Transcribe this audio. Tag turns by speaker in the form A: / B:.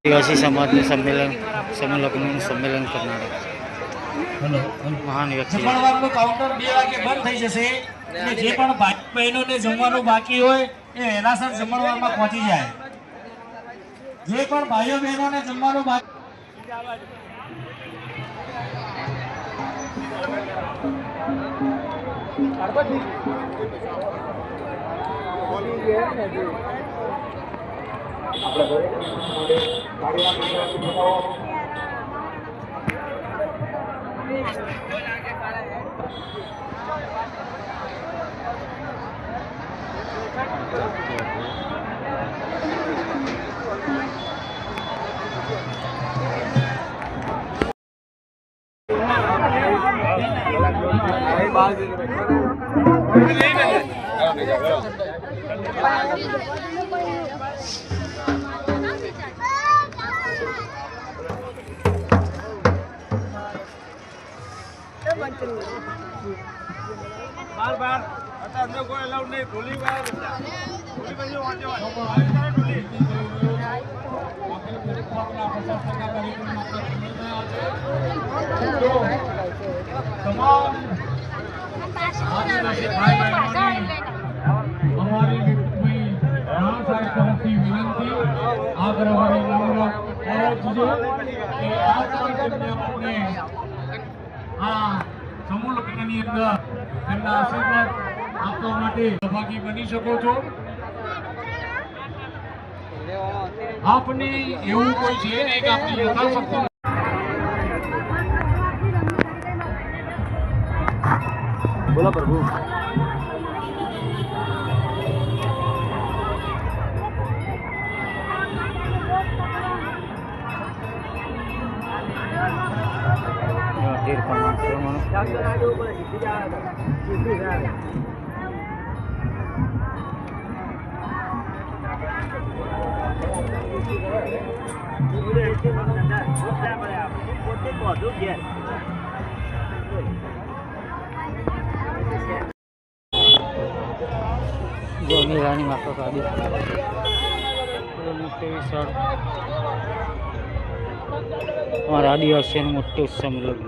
A: આદિવાસી સમાજનું સંમેલન કરનાર મહાન વ્યક્તિ
B: જમણવારનું કાઉન્ટર 2 વાગે બંધ થઈ જશે એટલે જે પણ ભાઈ બહેનોને જમવાનું બાકી હોય એ વહેલાસર જમણવારમાં પહોંચી જાય. જે પણ ભાઈઓ બહેનોને જમવાનું બાકી
C: બાર અત્યારે કોઈ અલાઉડ નહીં. ઢોલી સમૂહ લગ્નની અંદર એમના આશીર્વાદ આપવા માટે સહભાગી બની શકો છો. આપની એવું કોઈ છે નહીં કે આપની યથાશક્તિ
A: બોલો પ્રભુ. જોની રાણી માતા કાદી મોટે વિશાળ અમારા આદિવાસીઓનું મોટું સંમેલન